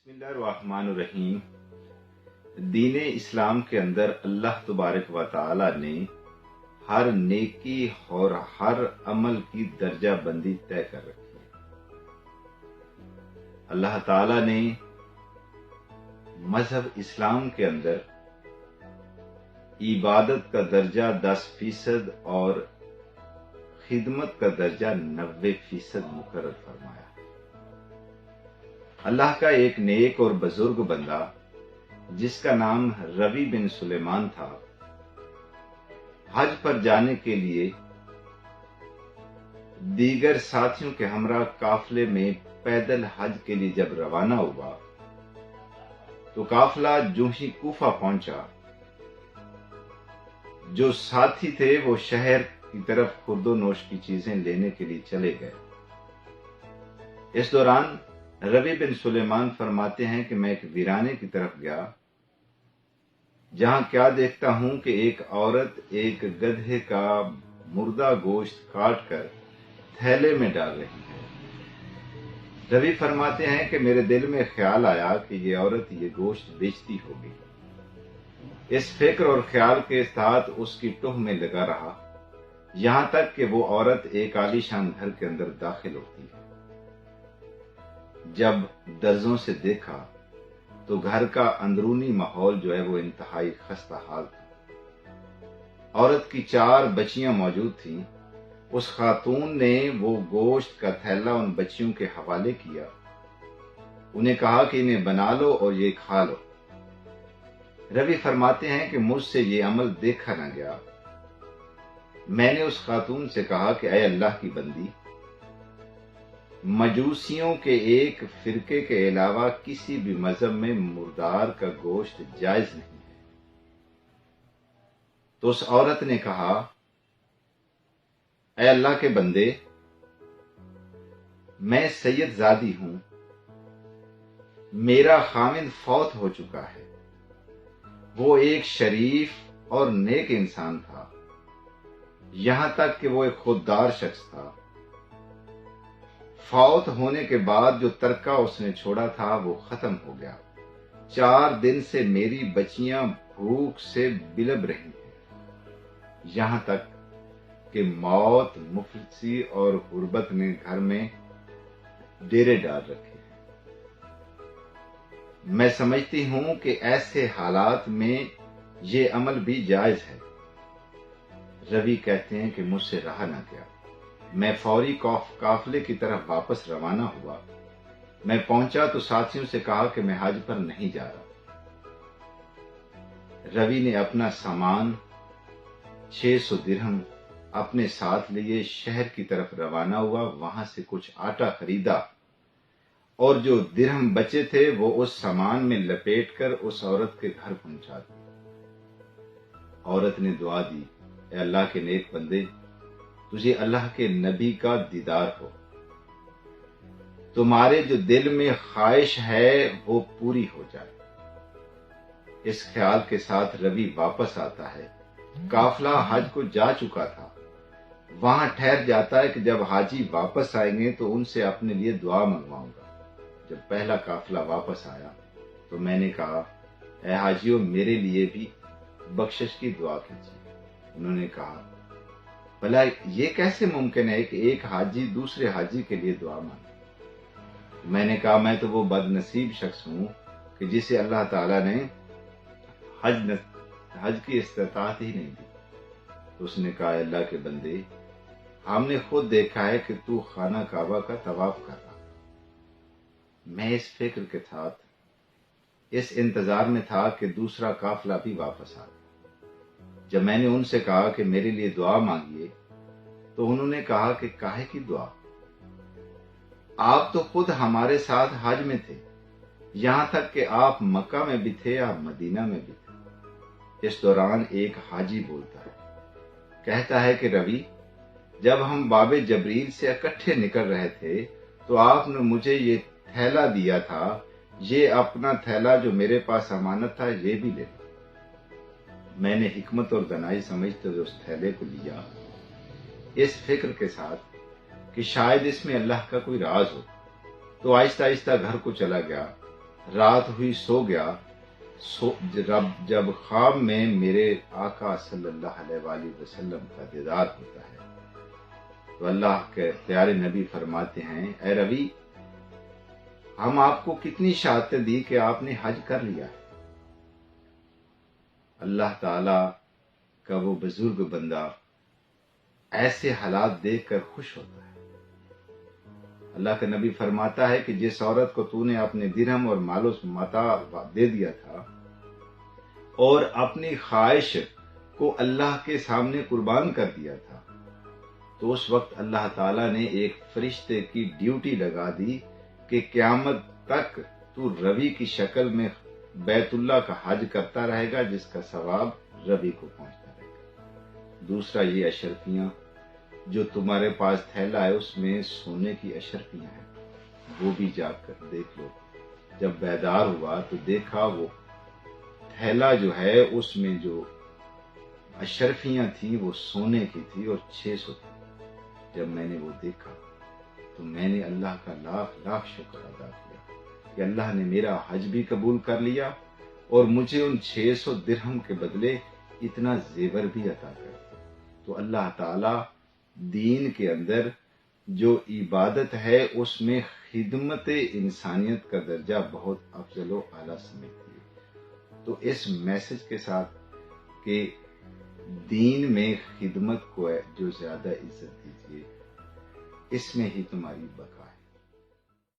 بسم اللہ الرحمن الرحیم۔ دین اسلام کے اندر اللہ تبارک و تعالی نے ہر نیکی اور ہر عمل کی درجہ بندی طے کر رکھی ہے۔ اللہ تعالی نے مذہب اسلام کے اندر عبادت کا درجہ 10% اور خدمت کا درجہ 90% مقرر فرمایا۔ اللہ کا ایک نیک اور بزرگ بندہ جس کا نام روی بن سلیمان تھا، حج پر جانے کے لیے دیگر ساتھیوں کے ہمراہ قافلے میں پیدل حج کے لیے جب روانہ ہوا تو قافلہ جو ہی کوفہ پہنچا، جو ساتھی تھے وہ شہر کی طرف خورد و نوش کی چیزیں لینے کے لیے چلے گئے۔ اس دوران روی بن سلیمان فرماتے ہیں کہ میں ایک ویرانے کی طرف گیا، جہاں کیا دیکھتا ہوں کہ ایک عورت ایک گدھے کا مردہ گوشت کاٹ کر تھیلے میں ڈال رہی ہے۔ روی فرماتے ہیں کہ میرے دل میں خیال آیا کہ یہ عورت یہ گوشت بیچتی ہوگی۔ اس فکر اور خیال کے ساتھ اس کی ٹوہ میں لگا رہا، یہاں تک کہ وہ عورت ایک عالیشان گھر کے اندر داخل ہوتی ہے۔ جب درزوں سے دیکھا تو گھر کا اندرونی ماحول جو ہے وہ انتہائی خستہ حال تھا۔ عورت کی 4 بچیاں موجود تھیں۔ اس خاتون نے وہ گوشت کا تھیلا ان بچیوں کے حوالے کیا، انہیں کہا کہ انہیں بنا لو اور یہ کھا لو۔ روی فرماتے ہیں کہ مجھ سے یہ عمل دیکھا نہ گیا۔ میں نے اس خاتون سے کہا کہ اے اللہ کی بندی، مجوسیوں کے ایک فرقے کے علاوہ کسی بھی مذہب میں مردار کا گوشت جائز نہیں ہے۔ تو اس عورت نے کہا، اے اللہ کے بندے، میں سید زادی ہوں، میرا خاوند فوت ہو چکا ہے۔ وہ ایک شریف اور نیک انسان تھا، یہاں تک کہ وہ ایک خوددار شخص تھا۔ فوت ہونے کے بعد جو ترکہ اس نے چھوڑا تھا وہ ختم ہو گیا۔ 4 دن سے میری بچیاں بھوک سے بلب رہی ہیں، یہاں تک کہ موت، مفلسی اور غربت نے گھر میں ڈیرے ڈال رکھے ہیں۔ میں سمجھتی ہوں کہ ایسے حالات میں یہ عمل بھی جائز ہے۔ روی کہتے ہیں کہ مجھ سے رہا نہ گیا، میں فوری قافلے کی طرف واپس روانہ ہوا۔ میں پہنچا تو ساتھیوں سے کہا کہ میں حج پر نہیں جا رہا۔ روی نے اپنا سامان 600 درہم اپنے ساتھ لیے شہر کی طرف روانہ ہوا، وہاں سے کچھ آٹا خریدا اور جو درہم بچے تھے وہ اس سامان میں لپیٹ کر اس عورت کے گھر پہنچا دی۔ عورت نے دعا دی، اے اللہ کے نیک بندے، تجھے اللہ کے نبی کا دیدار ہو، تمہارے جو دل میں خواہش ہے وہ پوری ہو جائے۔ اس خیال کے ساتھ روی واپس آتا ہے۔ قافلہ حج کو جا چکا تھا، وہاں ٹھہر جاتا ہے کہ جب حاجی واپس آئیں گے تو ان سے اپنے لیے دعا منگواؤں گا۔ جب پہلا قافلہ واپس آیا تو میں نے کہا، اے حاجیوں، میرے لیے بھی بخشش کی دعا کیجیے۔ انہوں نے کہا، بھلا یہ کیسے ممکن ہے کہ ایک حاجی دوسرے حاجی کے لیے دعا مانگے؟ میں نے کہا، میں تو وہ بد نصیب شخص ہوں کہ جسے اللہ تعالیٰ نے حج کی استطاعت ہی نہیں دی۔ تو اس نے کہا، اے اللہ کے بندے، ہم نے خود دیکھا ہے کہ تو خانہ کعبہ کا طواف کر رہا۔ میں اس فکر کے ساتھ اس انتظار میں تھا کہ دوسرا قافلہ بھی واپس آ گیا۔ جب میں نے ان سے کہا کہ میرے لیے دعا مانگیے تو انہوں نے کہا کہ کاہے کی دعا؟ آپ تو خود ہمارے ساتھ حج میں تھے، یہاں تک کہ آپ مکہ میں بھی تھے، آپ مدینہ میں بھی تھے۔ اس دوران ایک حاجی بولتا ہے، کہتا ہے کہ روی، جب ہم باب جبریل سے اکٹھے نکل رہے تھے تو آپ نے مجھے یہ تھیلا دیا تھا، یہ اپنا تھیلا جو میرے پاس امانت تھا یہ بھی لے لو۔ میں نے حکمت اور دانائی سمجھتے ہوئے اس تھیلے کو لیا، اس فکر کے ساتھ کہ شاید اس میں اللہ کا کوئی راز ہو، تو آہستہ آہستہ گھر کو چلا گیا رات ہوئی سو گیا، جب خواب میں میرے آقا صلی اللہ علیہ وآلہ وسلم کا دیدار ہوتا ہے تو اللہ کے پیارے نبی فرماتے ہیں، اے روی، ہم آپ کو کتنی شہادتیں دی کہ آپ نے حج کر لیا ہے۔ اللہ تعالی کا وہ بزرگ بندہ ایسے حالات دیکھ کر خوش ہوتا ہے۔ اللہ کا نبی فرماتا ہے کہ جس عورت کو تو نے اپنے درہم اور مال و متاع دے دیا تھا اور اپنی خواہش کو اللہ کے سامنے قربان کر دیا تھا، تو اس وقت اللہ تعالیٰ نے ایک فرشتے کی ڈیوٹی لگا دی کہ قیامت تک تو روی کی شکل میں بیت اللہ کا حج کرتا رہے گا، جس کا ثواب روی کو پہنچتا رہے گا۔ دوسرا، یہ اشرفیاں جو تمہارے پاس تھیلا ہے اس میں سونے کی اشرفیاں ہیں، وہ بھی جا کر دیکھ لو۔ جب بیدار ہوا تو دیکھا وہ تھیلا جو ہے اس میں جو اشرفیاں تھیں وہ سونے کی تھی اور 600 تھی۔ جب میں نے وہ دیکھا تو میں نے اللہ کا لاکھ لاکھ شکر ادا کیا کہ اللہ نے میرا حج بھی قبول کر لیا اور مجھے ان 600 درہم کے بدلے اتنا زیور بھی عطا کر دیا۔ تو اللہ تعالی دین کے اندر جو عبادت ہے اس میں خدمت انسانیت کا درجہ بہت افضل و اعلیٰ سمجھتی ہے۔ تو اس میسج کے ساتھ کہ دین میں خدمت کو جو زیادہ عزت دیجیے، اس میں ہی تمہاری بقا